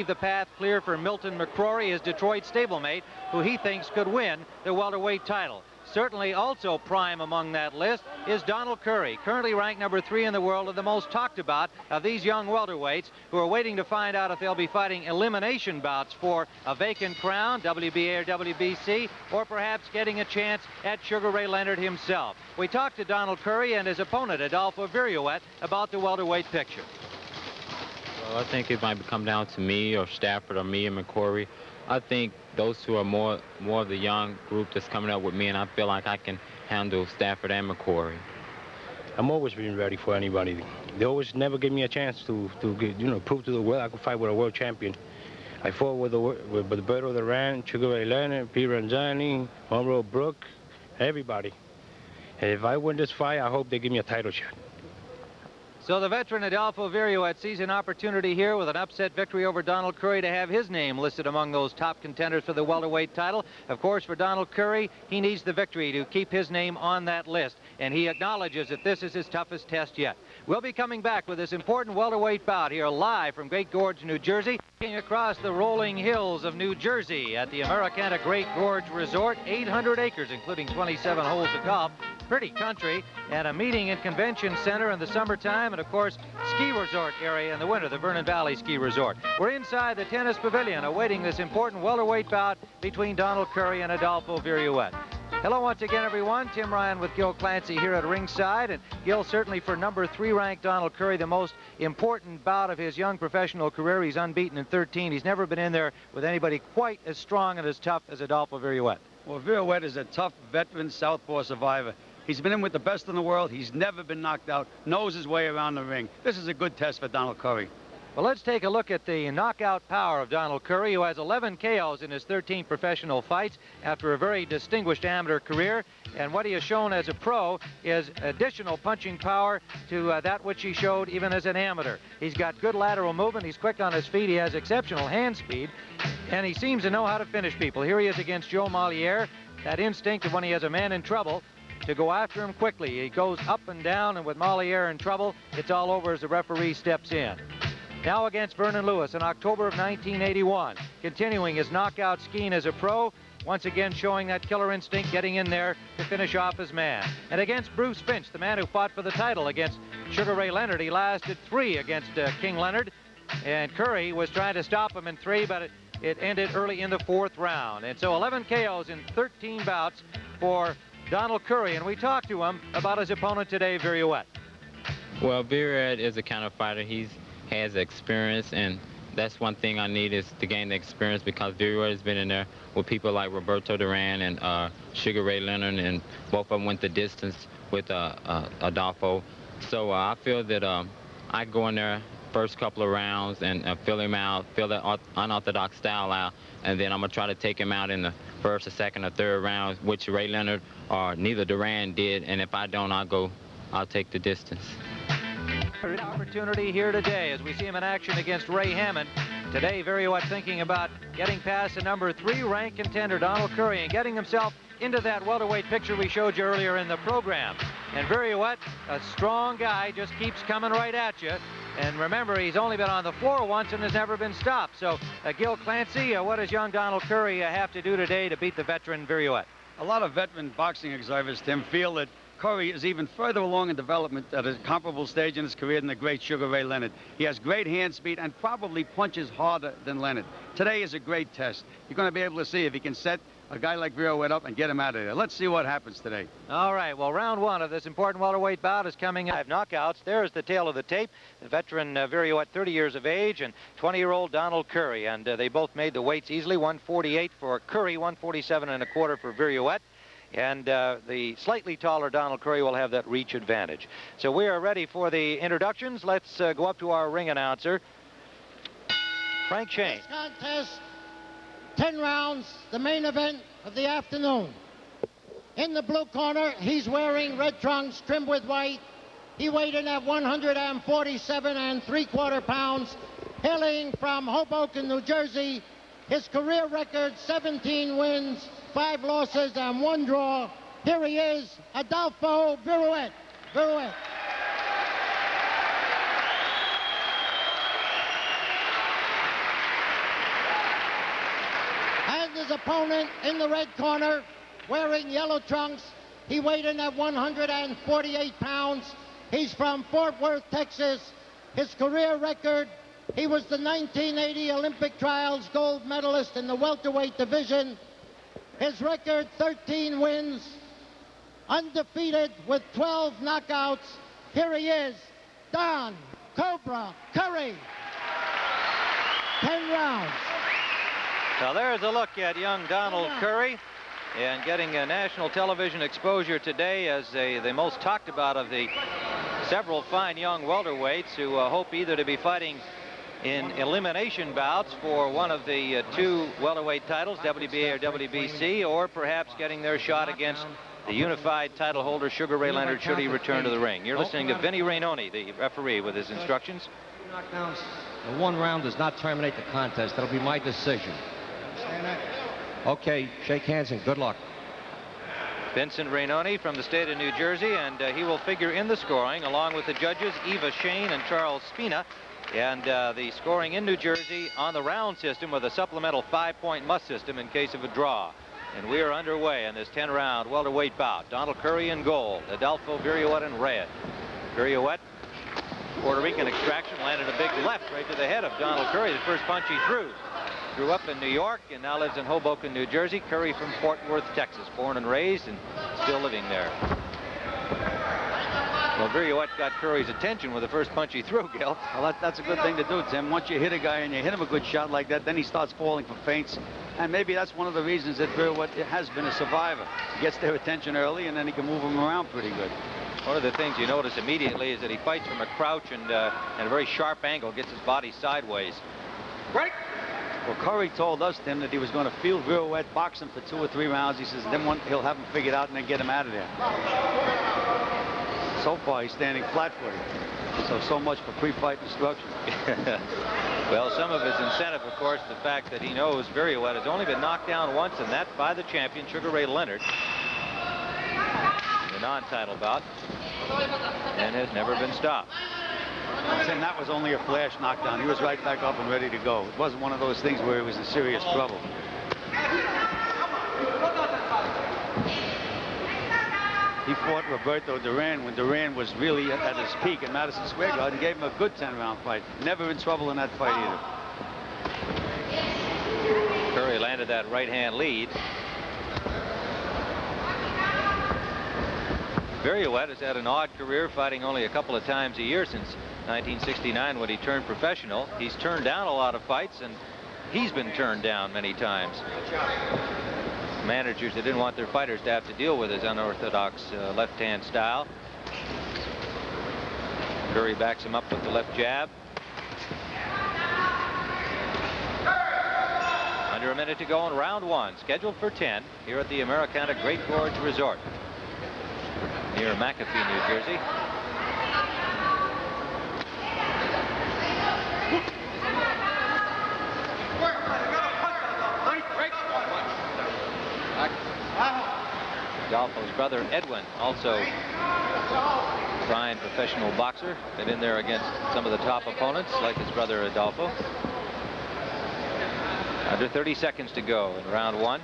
The path clear for Milton McCrory, his Detroit stablemate, who he thinks could win the welterweight title. Certainly also prime among that list is Donald Curry, currently ranked number 3 in the world and the most talked about of these young welterweights who are waiting to find out if they'll be fighting elimination bouts for a vacant crown, WBA or WBC, or perhaps getting a chance at Sugar Ray Leonard himself. We talked to Donald Curry and his opponent, Adolfo Viruet, about the welterweight picture. Well, I think it might come down to me or Stafford or me and McCrory. I think those two are more of the young group that's coming up with me, and I feel like I can handle Stafford and McCrory. I'm always being ready for anybody. They always never give me a chance to get, prove to the world I could fight with a world champion. I fought with Roberto Duran, Sugar Ray Leonard, Pete Ranzani, Monroe Brook, everybody. And if I win this fight, I hope they give me a title shot. So the veteran Adolfo Viruet sees an opportunity here with an upset victory over Donald Curry to have his name listed among those top contenders for the welterweight title. Of course, for Donald Curry, he needs the victory to keep his name on that list, and he acknowledges that this is his toughest test yet. We'll be coming back with this important welterweight bout here live from Great Gorge, New Jersey, across the rolling hills of New Jersey at the Americana Great Gorge Resort, 800 acres, including 27 holes of golf. Pretty country, and a meeting and convention center in the summertime, and of course ski resort area in the winter, the Vernon Valley Ski Resort. We're inside the tennis pavilion awaiting this important welterweight bout between Donald Curry and Adolfo Viruet. Hello once again, everyone. Tim Ryan with Gil Clancy here at ringside, and Gil, certainly for number 3 ranked Donald Curry, the most important bout of his young professional career. He's unbeaten in 13. He's never been in there with anybody quite as strong and as tough as Adolfo Viruet. Well, Viruet is a tough veteran southpaw survivor. He's been in with the best in the world. He's never been knocked out, knows his way around the ring. This is a good test for Donald Curry. Well, let's take a look at the knockout power of Donald Curry, who has 11 KOs in his 13 professional fights after a very distinguished amateur career. And what he has shown as a pro is additional punching power to that which he showed even as an amateur. He's got good lateral movement. He's quick on his feet. He has exceptional hand speed. And he seems to know how to finish people. Here he is against Joe Moliere. That instinct of when he has a man in trouble, to go after him quickly. He goes up and down, and with Moliere in trouble, it's all over as the referee steps in. Now against Vernon Lewis in October of 1981, continuing his knockout scheme as a pro, once again showing that killer instinct, getting in there to finish off his man. And against Bruce Finch, the man who fought for the title against Sugar Ray Leonard, he lasted 3 against King Leonard, and Curry was trying to stop him in 3, but it ended early in the 4th round. And so 11 KOs in 13 bouts for Donald Curry, and we talked to him about his opponent today, Viruet. Well, Viruet is a kind of fighter. He has experience, and that's one thing I need is to gain the experience, because Viruet has been in there with people like Roberto Duran and Sugar Ray Leonard, and both of them went the distance with Adolfo. So I feel that I go in there first couple of rounds and fill him out, fill that unorthodox style out, and then I'm going to try to take him out in the first or second or third round, which Ray Leonard or neither Duran did, and if I don't, I'll take the distance. An opportunity here today as we see him in action against Ray Hammond. Today, Viruet thinking about getting past the number 3 ranked contender, Donald Curry, and getting himself into that welterweight picture we showed you earlier in the program. And Viruet, a strong guy, just keeps coming right at you. And remember, he's only been on the floor once and has never been stopped. So, Gil Clancy, what does young Donald Curry have to do today to beat the veteran Viruet? A lot of veteran boxing observers, Tim, feel that Curry is even further along in development at a comparable stage in his career than the great Sugar Ray Leonard. He has great hand speed and probably punches harder than Leonard. Today is a great test. You're going to be able to see if he can set a guy like Viruet up and get him out of there. Let's see what happens today. All right, well, round 1 of this important welterweight bout is coming. 5 knockouts. There's the tail of the tape. The veteran Viruet, 30 years of age, and 20-year-old Donald Curry. And they both made the weights easily, 148 for Curry, 147 1/4 for Viruet. And the slightly taller Donald Curry will have that reach advantage. So we are ready for the introductions. Let's go up to our ring announcer, Frank Shane. This contest, 10 rounds, the main event of the afternoon. In the blue corner, he's wearing red trunks trimmed with white. He weighed in at 147 3/4 pounds, hailing from Hoboken, New Jersey. His career record, 17 wins, 5 losses, and 1 draw. Here he is, Adolfo Viruet. Viruet. his opponent in the red corner, wearing yellow trunks. He weighed in at 148 pounds. He's from Fort Worth, Texas. His career record, he was the 1980 Olympic Trials gold medalist in the welterweight division. His record, 13 wins, undefeated with 12 knockouts. Here he is, Don Cobra Curry. 10 rounds. Now there's a look at young Donald Curry, and getting a national television exposure today as the most talked about of the several fine young welterweights who hope either to be fighting in elimination bouts for one of the two welterweight titles, WBA or WBC, or perhaps getting their shot against the unified title holder Sugar Ray Leonard should he return to the ring. You're listening to Vinnie Rainoni, the referee, with his instructions. Knockdowns. The 1 round does not terminate the contest. That'll be my decision. Okay, shake hands and good luck. Vincent Rainoni from the state of New Jersey, and he will figure in the scoring along with the judges Eva Shane and Charles Spina. And the scoring in New Jersey on the round system with a supplemental 5-point must system in case of a draw. And we are underway in this 10-round welterweight bout. Donald Curry in gold, Adolfo Viruet in red. Viruet, Puerto Rican extraction, landed a big left right to the head of Donald Curry, the first punch he threw. Grew up in New York and now lives in Hoboken, New Jersey. Curry from Fort Worth, Texas, born and raised and still living there. Well, Viruet got Curry's attention with the first punch he threw, Gil. Well, that's a good thing to do, Tim. Once you hit a guy and you hit him a good shot like that, then he starts falling for feints. And maybe that's one of the reasons that Viruet has been a survivor. He gets their attention early and then he can move them around pretty good. One of the things you notice immediately is that he fights from a crouch and at a very sharp angle, gets his body sideways. Break! Well, Curry told us, Tim, that he was going to field Viruet, box him for 2 or 3 rounds. He says then he'll have him figured out and then get him out of there. So far, he's standing flat-footed. So much for pre-fight instruction. Well, some of his incentive, of course, the fact that he knows Viruet has only been knocked down once, and that by the champion, Sugar Ray Leonard, in the non-title bout, and has never been stopped. And that was only a flash knockdown. He was right back up and ready to go. It wasn't one of those things where he was in serious trouble. He fought Roberto Duran when Duran was really at his peak in Madison Square Garden. Gave him a good 10-round fight. Never in trouble in that fight either. Curry landed that right-hand lead. Viruet has had an odd career, fighting only a couple of times a year since 1969 when he turned professional. He's turned down a lot of fights, and he's been turned down many times. Managers that didn't want their fighters to have to deal with his unorthodox left-hand style. Curry backs him up with the left jab. Under a minute to go in round 1, scheduled for 10 here at the Americana Great Gorge Resort near McAfee, New Jersey. Adolfo's brother Edwin, also fine professional boxer, been in there against some of the top opponents like his brother Adolfo. Under 30 seconds to go in round 1.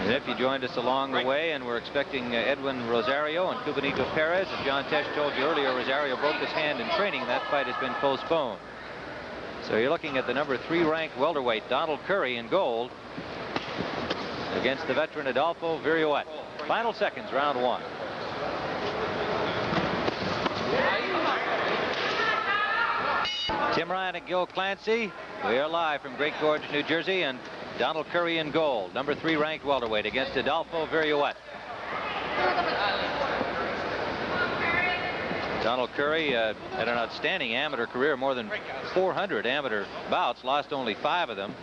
And if you joined us along the way, and we're expecting Edwin Rosario and Cubanito Perez, and John Tesh told you earlier Rosario broke his hand in training, that fight has been postponed. So you're looking at the number 3 ranked welterweight Donald Curry in gold against the veteran Adolfo Viruet. Final seconds, round 1. Tim Ryan and Gil Clancy. We are live from Great Gorge, New Jersey, and Donald Curry in gold, number 3 ranked welterweight against Adolfo Viruet. Donald Curry had an outstanding amateur career, more than 400 amateur bouts, lost only 5 of them.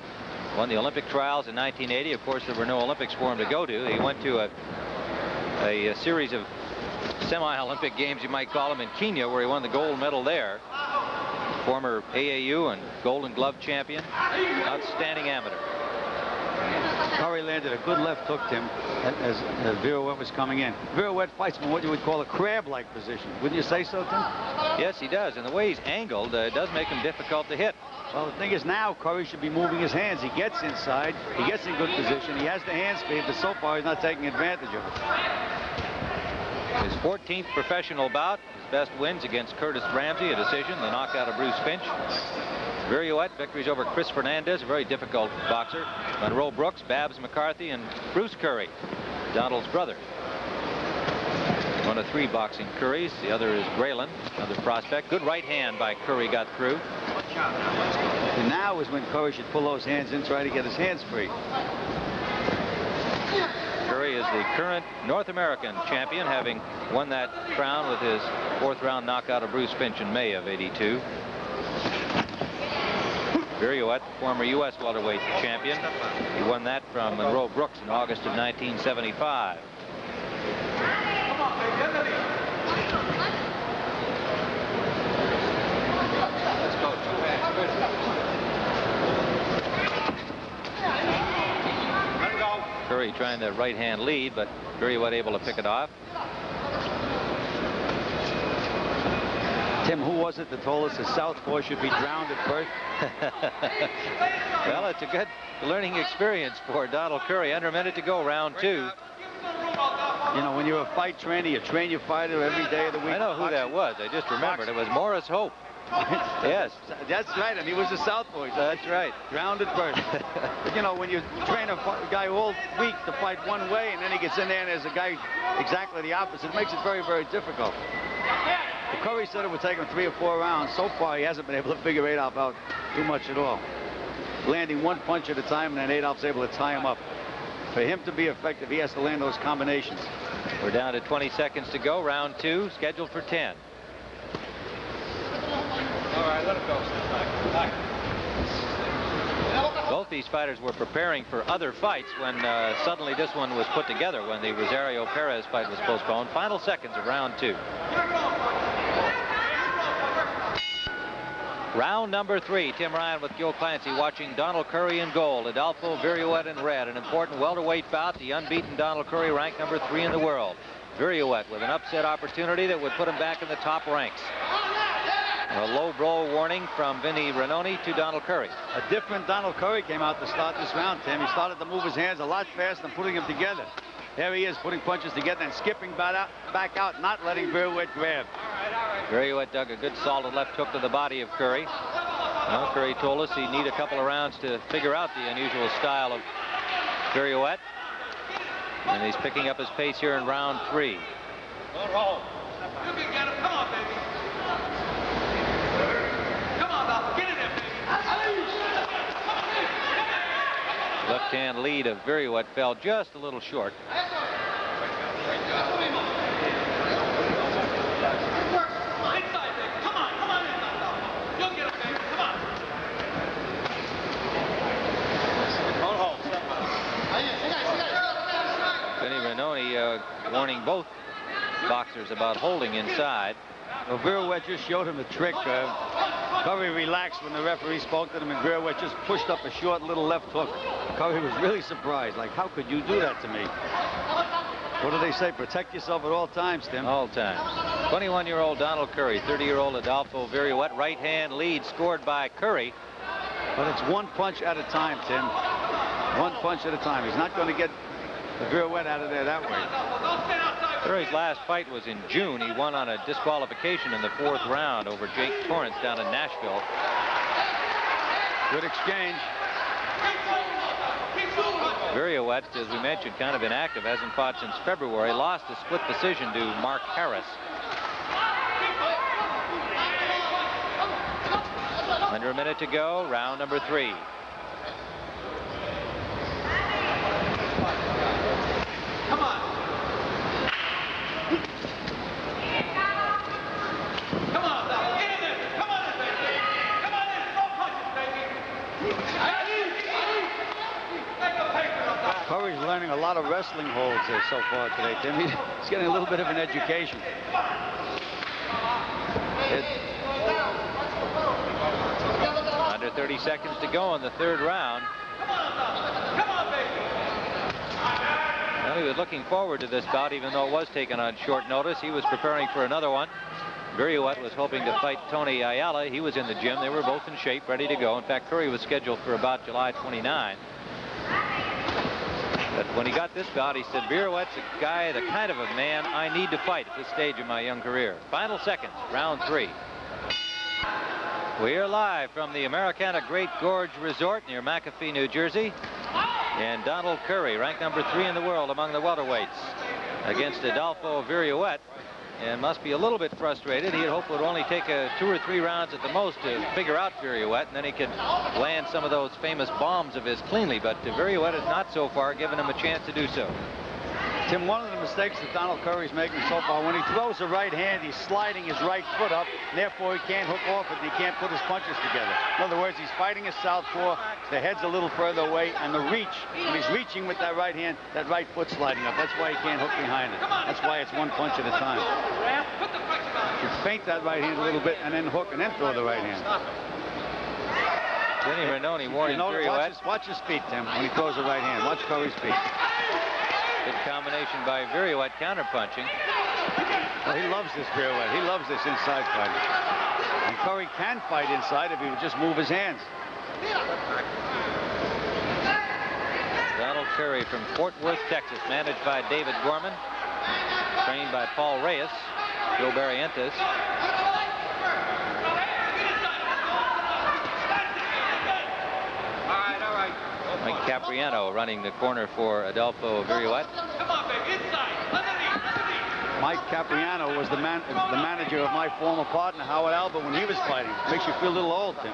Won the Olympic trials in 1980. Of course, there were no Olympics for him to go to. He went to a series of semi-Olympic games, you might call them, in Kenya, where he won the gold medal there. Former AAU and Golden Glove champion. Outstanding amateur. Curry landed a good left hook, Tim, as Viruet was coming in. Viruet fights from what you would call a crab-like position. Wouldn't you say so, Tim? Yes, he does. And the way he's angled does make him difficult to hit. Well, the thing is now Curry should be moving his hands. He gets inside. He gets in good position. He has the hand speed, but so far he's not taking advantage of it. His 14th professional bout. His best wins against Curtis Ramsey, a decision, the knockout of Bruce Finch. Viruet, victories over Chris Fernandez, a very difficult boxer. Monroe Brooks, Babs McCarthy, and Bruce Curry, Donald's brother. One of 3 boxing Currys. The other is Graylin, another prospect. Good right hand by Curry got through. And now is when Curry should pull those hands in, try to get his hands free. Curry is the current North American champion, having won that crown with his 4th round knockout of Bruce Finch in May of '82. Viruet, former U.S. welterweight champion. He won that from Monroe Brooks in August of 1975. Curry trying the right hand lead, but Viruet able to pick it off. Tim, who was it that told us the southpaw should be drowned at birth? Well, it's a good learning experience for Donald Curry. Under a minute to go, round 2. You know, when you're a fight trainer, you train your fighter every day of the week. I know who that was. I just remembered. It was Morris Hope. Yes. That's right, and he was a southpaw. That's right. Drowned at birth. But you know, when you train a guy all week to fight one way, and then he gets in there and there's a guy exactly the opposite, it makes it very, very difficult. Curry said it would take him 3 or 4 rounds. So far, he hasn't been able to figure Adolf out too much at all. Landing 1 punch at a time, and then Adolf's able to tie him up. For him to be effective, he has to land those combinations. We're down to 20 seconds to go. Round 2, scheduled for 10. All right, let him go. Both these fighters were preparing for other fights when suddenly this one was put together when the Rosario Perez fight was postponed. Final seconds of round 2. Round number 3. Tim Ryan with Joe Clancy watching Donald Curry in gold, Adolfo Viruet in red. An important welterweight bout. The unbeaten Donald Curry ranked number 3 in the world. Viruet with an upset opportunity that would put him back in the top ranks. A low blow warning from Vinny Ranoni to Donald Curry. A different Donald Curry came out to start this round, Tim. He started to move his hands a lot faster and putting them together. There he is, putting punches together and skipping back out, not letting Viruet grab. Viruet dug a good solid left hook to the body of Curry. Well, Curry told us he'd need a couple of rounds to figure out the unusual style of Viruet. And he's picking up his pace here in round 3. Don't hold. You can get him. Come on, baby. Come on, Dolph. Get in there, baby. Left-hand lead of Viruet fell just a little short. Warning both boxers about holding inside. Well, Viruet just showed him the trick. Curry relaxed when the referee spoke to him, and Viruet just pushed up a short little left hook. Curry was really surprised. Like, how could you do that to me? What do they say? Protect yourself at all times, Tim. All times. 21-year-old Donald Curry, 30-year-old Adolfo Viruet. Right hand lead scored by Curry. But it's 1 punch at a time, Tim. 1 punch at a time. He's not going to get the Viruet out of there that way. Curry's last fight was in June. He won on a disqualification in the 4th round over Jake Torrance down in Nashville. Good exchange. Viruet, as we mentioned, kind of inactive, hasn't fought since February. Lost a split decision to Mark Harris. Under a minute to go, round number 3. Come on. Come on, Dolph. Get in there. Come on in, baby. Come on in. Throw punches, baby. Curry's learning a lot of wrestling holds there so far today, Tim. He's getting a little bit of an education. Under 30 seconds to go in the 3rd round. Come on, baby. Well, he was looking forward to this bout, even though it was taken on short notice. He was preparing for another one. Viruet was hoping to fight Tony Ayala. He was in the gym. They were both in shape, ready to go. In fact, Curry was scheduled for about July 29. But when he got this bout, he said, Viruet's a guy, the kind of a man I need to fight at this stage of my young career. Final seconds, round 3. We are live from the Americana Great Gorge Resort near McAfee, New Jersey. And Donald Curry, ranked number 3 in the world among the welterweights, against Adolfo Viruet. And must be a little bit frustrated. He had hoped it would only take 2 or 3 rounds at the most to figure out Viruet, and then he could land some of those famous bombs of his cleanly. But Viruet has not so far given him a chance to do so. Tim, one of the mistakes that Donald Curry's making so far, when he throws a right hand, he's sliding his right foot up, and therefore he can't hook off it, and he can't put his punches together. In other words, he's fighting a southpaw, the head's a little further away, and the reach, when he's reaching with that right hand, that right foot's sliding up. That's why he can't hook behind it. That's why it's one punch at a time. You feint that right hand a little bit, and then hook, and then throw the right hand. Denny Renoni warning Viruet. Watch his feet, Tim, when he throws the right hand. Watch Curry's feet. Good combination by Viruet counterpunching. Well, he loves this Viruet. He loves this inside fighting. And Curry can fight inside if he would just move his hands. Donald Curry from Fort Worth, Texas, managed by David Gorman, trained by Paul Reyes, Joe Barrientos. Mike Capriano running the corner for Adolfo Viruet. Mike Capriano was the manager of my former partner, Howard Albert, when he was fighting. Makes you feel a little old, Tim.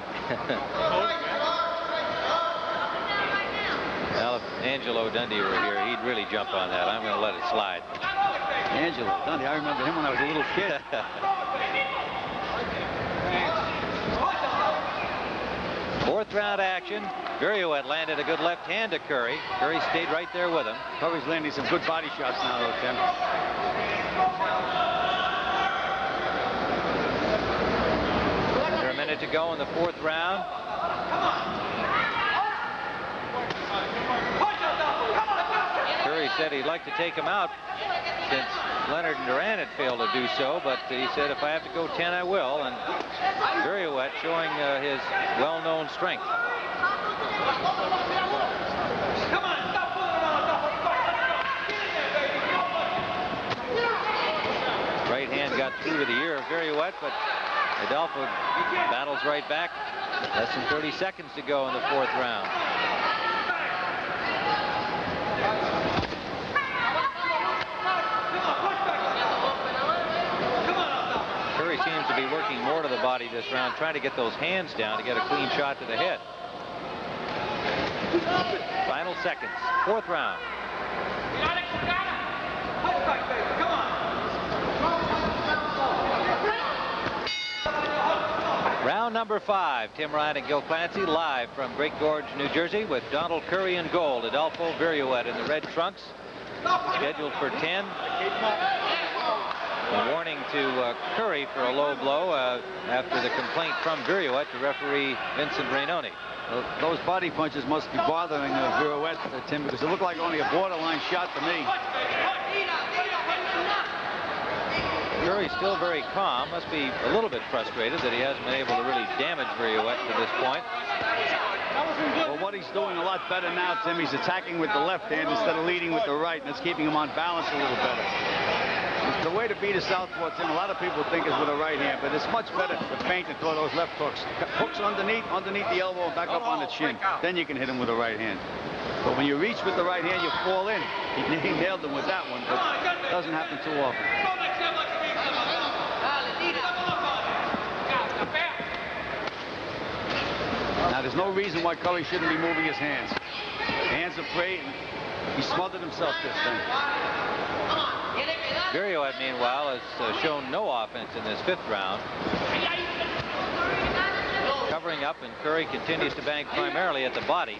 Well, if Angelo Dundee were here, he'd really jump on that. I'm going to let it slide. Angelo Dundee, I remember him when I was a little kid. Fourth round action. Viruet landed a good left hand to Curry. Curry stayed right there with him. Curry's landing some good body shots now, though, Tim. Under a minute to go in the fourth round. Curry said he'd like to take him out since Leonard and Duran had failed to do so, but he said if I have to go 10, I will. And Viruet showing his well-known strength. Right hand got through to the ear of Viruet, but Adolfo battles right back. Less than 30 seconds to go in the fourth round. Curry seems to be working more to the body this round, trying to get those hands down to get a clean shot to the head. Final seconds, fourth round. Round number 5. Tim Ryan and Gil Clancy live from Great Gorge, New Jersey, with Donald Curry in gold, Adolfo Viruet in the red trunks, scheduled for 10. A warning to Curry for a low blow after the complaint from Viruet to referee Vincent Rainoni. Well, those body punches must be bothering Viruet, Tim, because it looked like only a borderline shot to me. Curry's still very calm. Must be a little bit frustrated that he hasn't been able to really damage Viruet to this point. Well, what he's doing a lot better now, Tim, he's attacking with the left hand instead of leading with the right, and it's keeping him on balance a little better. The way to beat a southpaw, Tim, a lot of people think is with a right hand, but it's much better to feint and throw those left hooks. Hooks underneath the elbow, back up on the chin. Then you can hit him with the right hand. But when you reach with the right hand, you fall in. He nailed him with that one, but it doesn't happen too often. Now, there's no reason why Curry shouldn't be moving his hands. Hands are free, and he smothered himself this time. Viruet, meanwhile, has shown no offense in this fifth round. Covering up, and Curry continues to bang primarily at the body.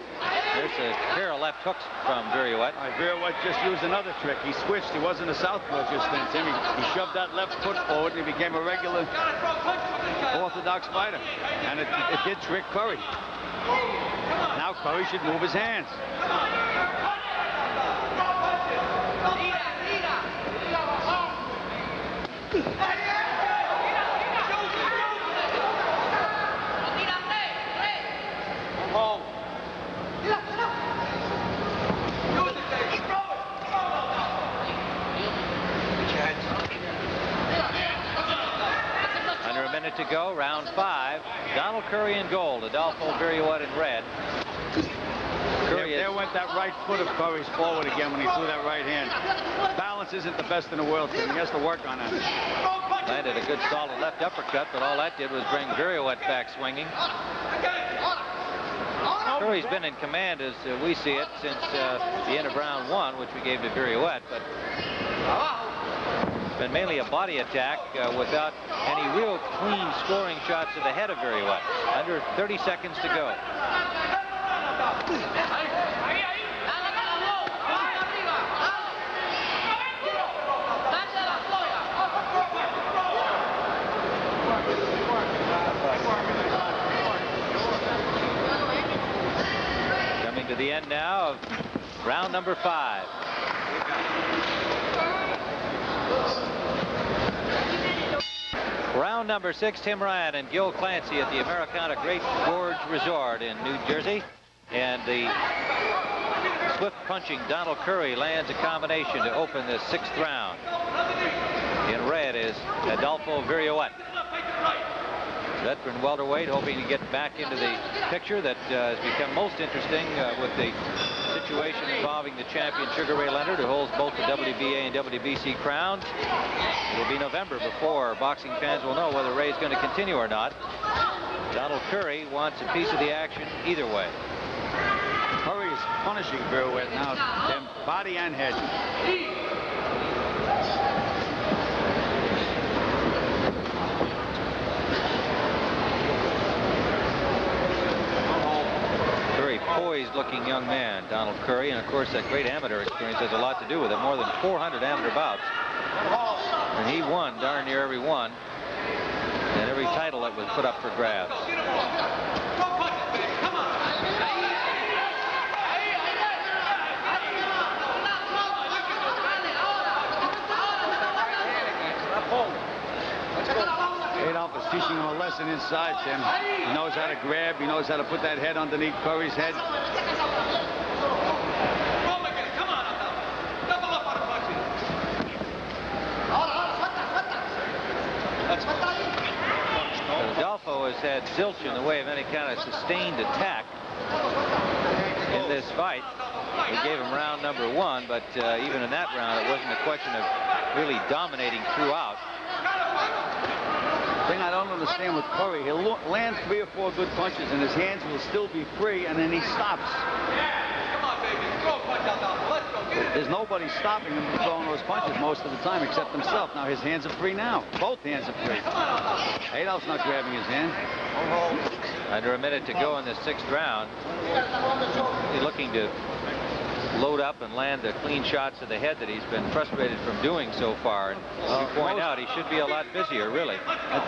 There's a pair of left hooks from Viruet. Viruet just used another trick. He switched. He wasn't a southpaw just then, Tim. He shoved that left foot forward, and he became a regular orthodox fighter. And it did trick Curry. Now Curry should move his hands. Donald Curry in gold, Adolfo Viruet in red. There went that right foot of Curry's forward again when he threw that right hand. Balance isn't the best in the world, Tim. He has to work on that. Landed a good solid left uppercut, but all that did was bring Viruet back swinging. Curry's been in command as we see it since the end of round 1, which we gave to Viruet, but it's been mainly a body attack without any real clean scoring shots to the head of Viruet. Under 30 seconds to go. Coming to the end now of round number 5. Round number 6, Tim Ryan and Gil Clancy at the Americana Great Gorge Resort in New Jersey. And the swift punching Donald Curry lands a combination to open this 6th round. In red is Adolfo Viruet, veteran welterweight, hoping to get back into the picture that has become most interesting with the situation involving the champion Sugar Ray Leonard, who holds both the WBA and WBC crowns. It will be November before boxing fans will know whether Ray's going to continue or not. Donald Curry wants a piece of the action either way. Curry is punishing Viruet now, Tim, body and head. Very poised looking young man, Donald Curry, and of course that great amateur experience has a lot to do with it. More than 400 amateur bouts, and he won darn near every one, and every title that was put up for grabs. Adolf is teaching him a lesson inside, Tim. He knows how to grab. He knows how to put that head underneath Curry's head. Adolfo has had zilch in the way of any kind of sustained attack in this fight. We gave him round number 1, but even in that round, it wasn't a question of really dominating throughout. The thing I don't understand with Curry, he'll land 3 or 4 good punches, and his hands will still be free, and then he stops. There's nobody stopping him from throwing those punches most of the time except himself. Now his hands are free now. Both hands are free. Adolf's not grabbing his hand. Under a minute to go in the 6th round. He's looking to load up and land the clean shots to the head that he's been frustrated from doing so far. And as you point out, he should be a lot busier, really.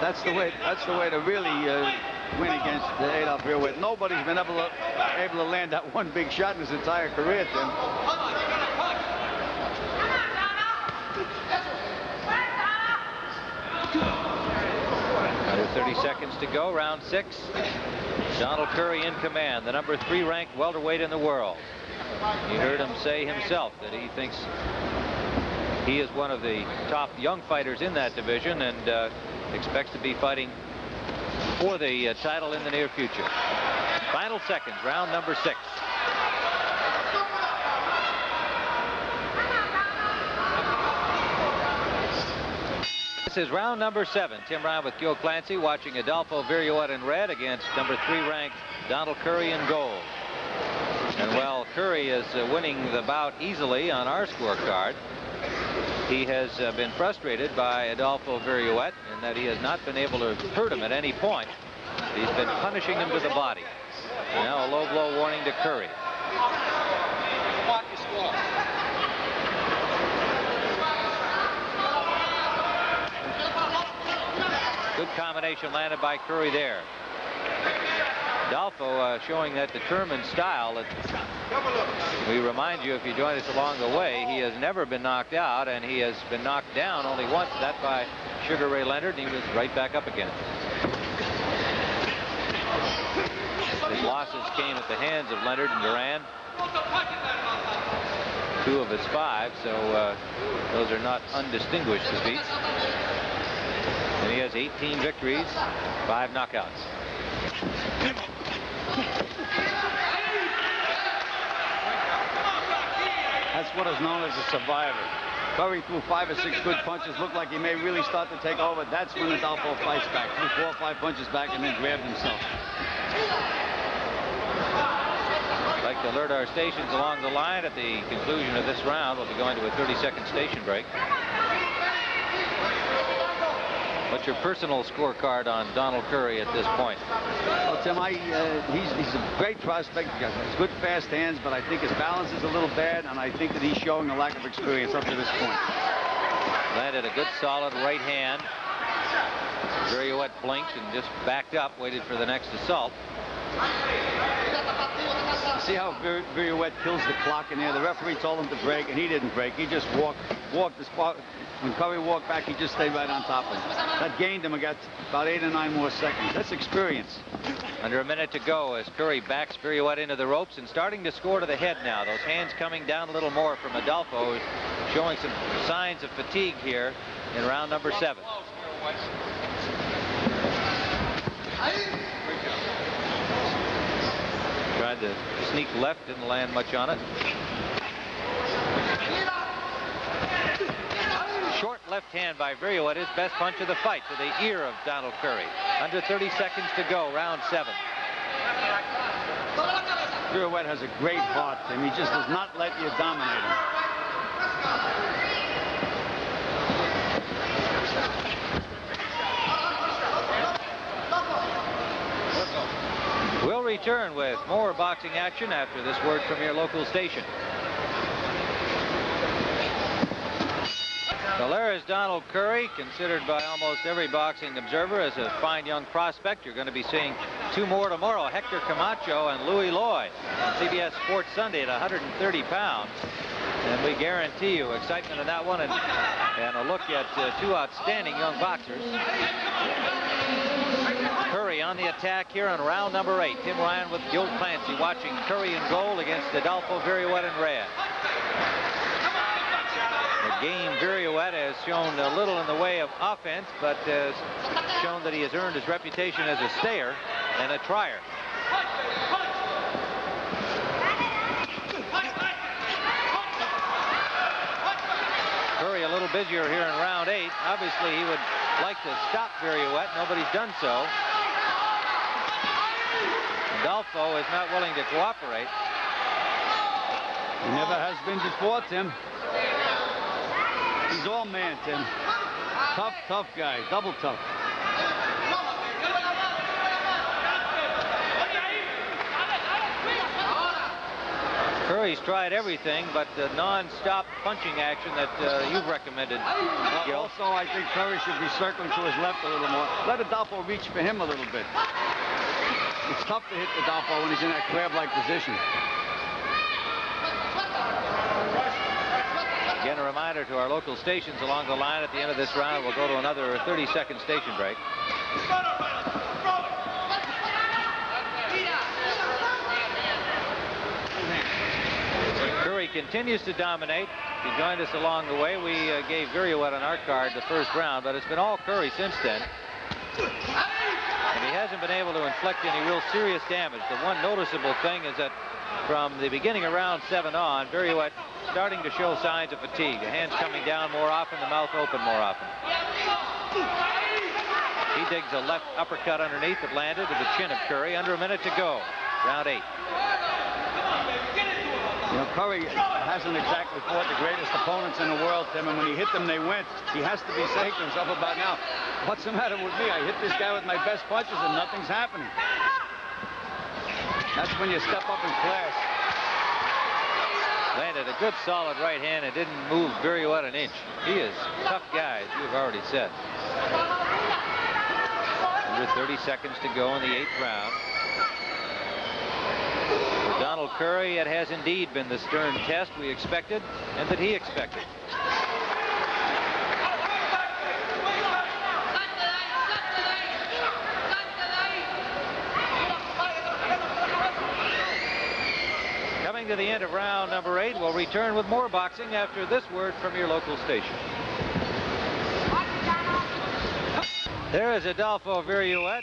That's the way to really win against Adolfo Viruet. Nobody's been able to land that one big shot in his entire career, Tim. Under 30 seconds to go, round 6. Donald Curry in command, the number 3 ranked welterweight in the world. You heard him say himself that he thinks he is one of the top young fighters in that division, and expects to be fighting for the title in the near future. Final seconds, round number 6. This is round number 7. Tim Ryan with Gil Clancy watching Adolfo Viruet in red against number 3 ranked Donald Curry in gold. And while Curry is winning the bout easily on our scorecard, he has been frustrated by Adolfo Viruet in that he has not been able to hurt him at any point. He's been punishing him to the body. Now a low blow warning to Curry. Good combination landed by Curry there. Adolfo showing that determined style that we remind you, if you join us along the way, he has never been knocked out, and he has been knocked down only once, that by Sugar Ray Leonard, and he was right back up again. His losses came at the hands of Leonard and Duran. 2 of his 5, so those are not undistinguished defeats. And he has 18 victories, 5 knockouts. known as a survivor. Curry threw 5 or 6 good punches. Looked like he may really start to take over. That's when Adolfo fights back. Threw 4 or 5 punches back and then grabbed himself. I'd like to alert our stations along the line at the conclusion of this round. We'll be going to a 30-second station break. What's your personal scorecard on Donald Curry at this point? Well, Tim, he's a great prospect. He has good, fast hands, but I think his balance is a little bad, and I think that he's showing a lack of experience up to this point. Landed a good, solid right hand. Viruet blinked and just backed up, waited for the next assault. See how Viruet kills the clock in there? The referee told him to break, and he didn't break. He just walked the spot. When Curry walked back, he just stayed right on top of him. That gained him about 8 or 9 more seconds. That's experience. Under a minute to go as Curry backs Viruet into the ropes and starting to score to the head now. Those hands coming down a little more from Adolfo, who's showing some signs of fatigue here in round number 7. Tried to sneak left, didn't land much on it. Short left hand by Viruet, his best punch of the fight to the ear of Donald Curry. Under 30 seconds to go, round 7. Viruet has a great heart, Tim. He just does not let you dominate him. We'll return with more boxing action after this word from your local station. Well, there is Donald Curry, considered by almost every boxing observer as a fine young prospect. You're going to be seeing 2 more tomorrow, Hector Camacho and Louis Lloyd, on CBS Sports Sunday at 130 pounds. And we guarantee you excitement in that one, and a look at 2 outstanding young boxers. Curry on the attack here in round number 8. Tim Ryan with Gil Clancy watching Curry in gold against Adolfo Viruet in red. The game Viruet has shown a little in the way of offense, but has shown that he has earned his reputation as a stayer and a trier. Curry a little busier here in round 8. Obviously, he would like to stop Viruet. Nobody's done so. Adolfo is not willing to cooperate. He never has been before, Tim. He's all man, Tim. Tough, tough guy. Double tough. Curry's tried everything but the non-stop punching action that you've recommended, Gil. Also, I think Curry should be circling to his left a little more. Let Adolfo reach for him a little bit. It's tough to hit Adolfo when he's in that crab-like position. Again, a reminder to our local stations along the line at the end of this round. We'll go to another 30-second station break. Curry continues to dominate. He joined us along the way. We gave Viruet on our card the first round, but it's been all Curry since then. And he hasn't been able to inflict any real serious damage. The one noticeable thing is that from the beginning of round 7 on, Viruet starting to show signs of fatigue. The hands coming down more often, the mouth open more often. He digs a left uppercut underneath that landed to the chin of Curry. Under a minute to go. Round 8. You know, Curry hasn't exactly fought the greatest opponents in the world, Tim, and when he hit them, they went. He has to be saying to himself about now, what's the matter with me? I hit this guy with my best punches and nothing's happening. That's when you step up in class. Landed a good solid right hand and didn't move Viruet an inch. He is a tough guy, as you've already said. Under 30 seconds to go in the 8th round. For Donald Curry, it has indeed been the stern test we expected and that he expected. Coming to the end of round number 8, we'll return with more boxing after this word from your local station. There is Adolfo Viruet.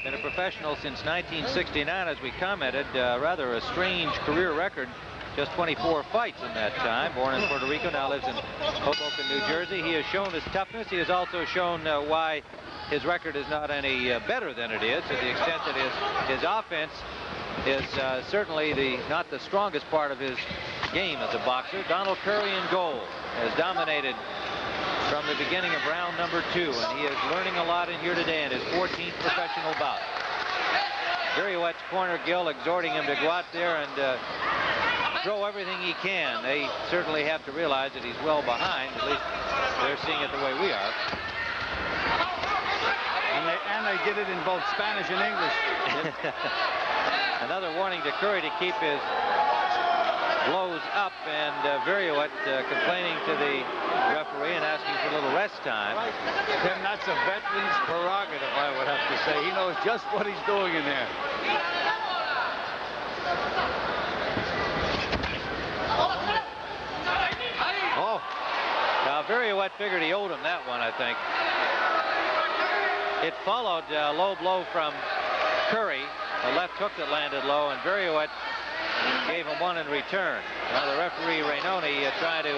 Been a professional since 1969, as we commented. Rather a strange career record just 24 fights in that time. Born in Puerto Rico, now lives in Hoboken, New Jersey. He has shown his toughness. He has also shown why his record is not any better than it is, to the extent that his offense is certainly not the strongest part of his game as a boxer. Donald Curry in goal has dominated from the beginning of round number 2, and he is learning a lot in here today in his 14th professional bout. Viruet's corner Gill exhorting him to go out there and throw everything he can. They certainly have to realize that he's well behind. At least they're seeing it the way we are. And they did it in both Spanish and English. Another warning to Curry to keep his blows up, and Viruet complaining to the referee and asking for a little rest time. Tim, that's a veteran's prerogative, I would have to say. He knows just what he's doing in there. Oh. Now Viruet figured he owed him that one, I think. It followed a low blow from Curry, a left hook that landed low, and Viruet gave him one in return. Now the referee Rainoni trying to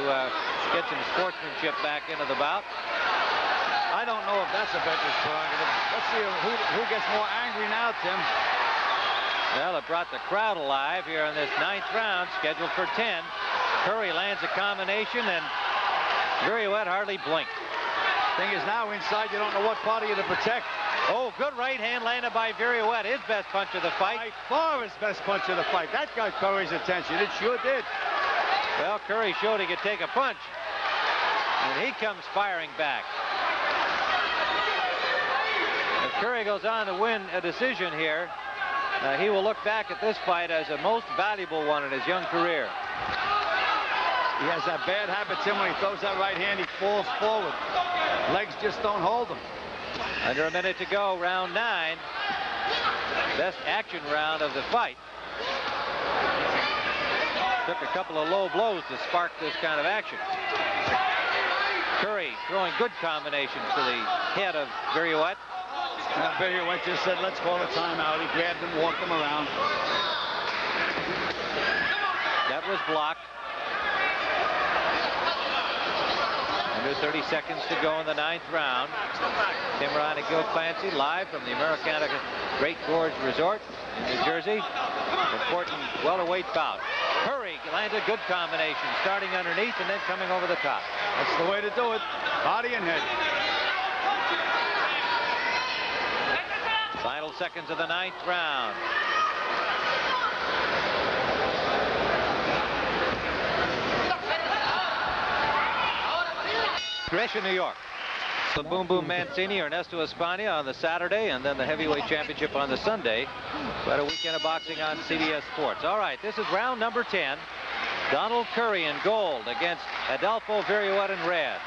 get some sportsmanship back into the bout. I don't know if that's a veteran's prerogative. Let's see who gets more angry now, Tim. Well, it brought the crowd alive here in this 9th round, scheduled for 10. Curry lands a combination, and Viruet hardly blinked. Thing is, now inside, you don't know what part of you to protect. Oh, good right hand landed by Viruet, his best punch of the fight. By far his best punch of the fight. That got Curry's attention. It sure did. Well, Curry showed he could take a punch, and he comes firing back. If Curry goes on to win a decision here, he will look back at this fight as the most valuable one in his young career. He has that bad habit, Tim. When he throws that right hand, he falls forward. Legs just don't hold him. Under a minute to go, round 9. Best action round of the fight. Took a couple of low blows to spark this kind of action. Curry throwing good combinations to the head of Viruet. Viruet just said, let's call a timeout. He grabbed him, walked him around. That was blocked. Under 30 seconds to go in the 9th round. Tim Ryan and Gil Clancy live from the Americana Great Gorge Resort in New Jersey. Important welterweight bout. Curry lands a good combination, starting underneath and then coming over the top. That's the way to do it. Body and head. Final seconds of the 9th round. Gresham, New York. The Boom Boom Mancini, Ernesto Espana on the Saturday, and then the heavyweight championship on the Sunday. Quite a weekend of boxing on CBS Sports. All right, this is round number 10. Donald Curry in gold against Adolfo Viruet in red.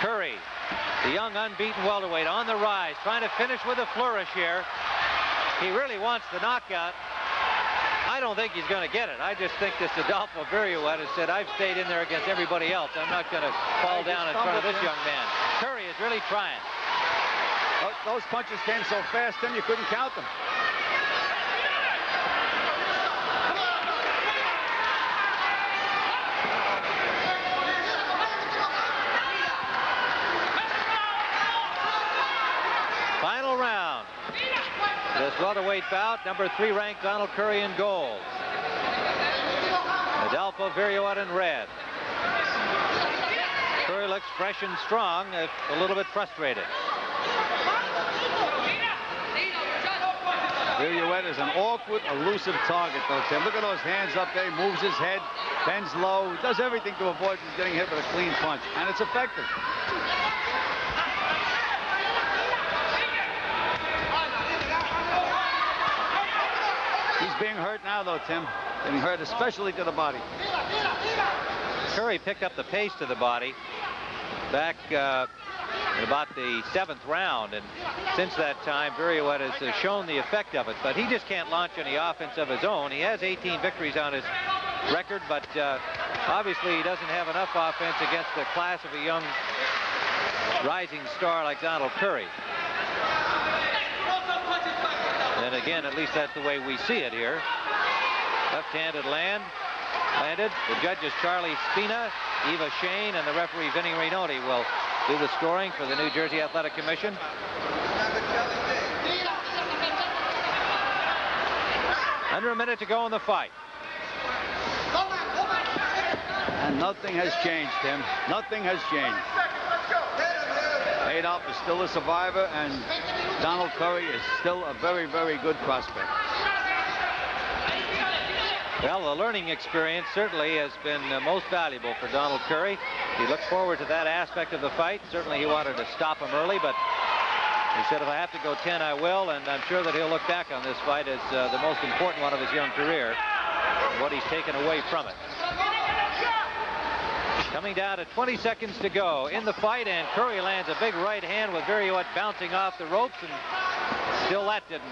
Curry, the young unbeaten welterweight, on the rise, trying to finish with a flourish here. He really wants the knockout. I don't think he's going to get it. I just think this Adolfo Viruet has said, I've stayed in there against everybody else. I'm not going to fall down in front of this young man. Curry is really trying. Those punches came so fast, Tim, you couldn't count them. Final round. This welterweight bout, number 3 ranked Donald Curry in gold. Adolfo Viruet in red. Curry looks fresh and strong, a little bit frustrated. Viruet is an awkward, elusive target, though, Tim. Look at those hands up there. He moves his head, bends low, does everything to avoid getting hit with a clean punch, and it's effective. He's being hurt now, though, Tim. Getting hurt, especially to the body. Curry picked up the pace to the body back in about the 7th round, and since that time, Viruet has shown the effect of it, but he just can't launch any offense of his own. He has 18 victories on his record, but obviously he doesn't have enough offense against the class of a young rising star like Donald Curry. And again, at least that's the way we see it here. Left-handed landed. The judges Charlie Spina, Eva Shane, and the referee Vinny Rainoni will do the scoring for the New Jersey Athletic Commission. Under a minute to go in the fight. And nothing has changed, Tim. Nothing has changed. Adolf is still a survivor, and Donald Curry is still a very, very good prospect. Well, the learning experience certainly has been most valuable for Donald Curry. He looked forward to that aspect of the fight. Certainly he wanted to stop him early, but he said, if I have to go 10, I will, and I'm sure that he'll look back on this fight as the most important one of his young career, and what he's taken away from it. Coming down to 20 seconds to go in the fight, and Curry lands a big right hand with Viruet bouncing off the ropes, and still that didn't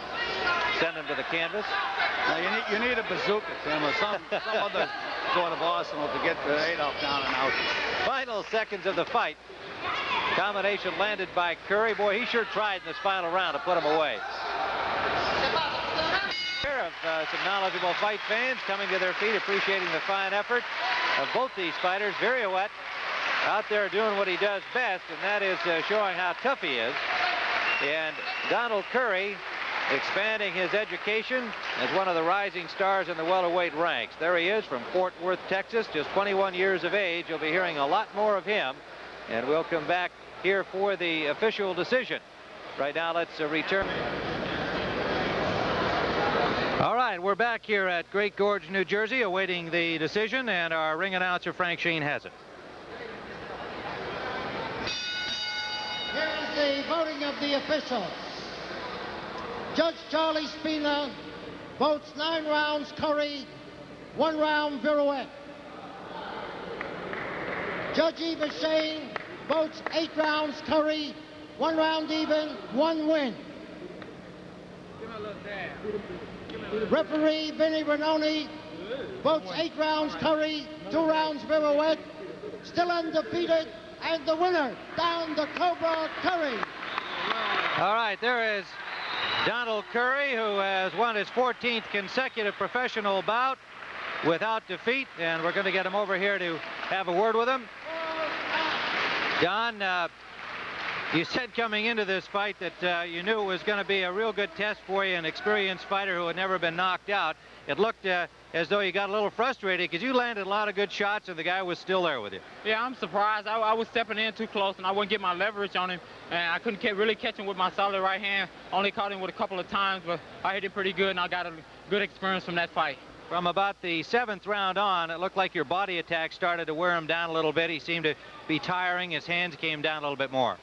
send him to the canvas. Now you need a bazooka, Tim, or some other sort of arsenal to get Adolf down and out. Final seconds of the fight. Combination landed by Curry. Boy, he sure tried in this final round to put him away. Here of some knowledgeable fight fans coming to their feet, appreciating the fine effort of both these fighters. Viruet out there doing what he does best, and that is showing how tough he is. And Donald Curry expanding his education as one of the rising stars in the welterweight ranks. There he is from Fort Worth, Texas, just 21 years of age. You'll be hearing a lot more of him, and we'll come back here for the official decision. Right now, let's return. All right, we're back here at Great Gorge, New Jersey, awaiting the decision, and our ring announcer, Frank Sheen, has it. Here is the voting of the officials. Judge Charlie Spina votes 9 rounds Curry, 1 round Viruet. Judge Eva Shane votes 8 rounds Curry, 1 round even, 1 win. Referee Vinny Rainoni votes 8 rounds Curry, 2 rounds Viruet. Still undefeated, and the winner, down the Cobra, Curry. All right, there is Donald Curry, who has won his 14th consecutive professional bout without defeat, and we're going to get him over here to have a word with him. Don, you said coming into this fight that you knew it was going to be a real good test for you, an experienced fighter who had never been knocked out. It looked as though you got a little frustrated because you landed a lot of good shots and the guy was still there with you. Yeah, I'm surprised. I was stepping in too close and I wouldn't get my leverage on him, and I couldn't really catch him with my solid right hand. Only caught him with a couple of times, but I hit it pretty good, and I got a good experience from that fight. From about the 7th round on, it looked like your body attack started to wear him down a little bit. He seemed to be tiring. His hands came down a little bit more.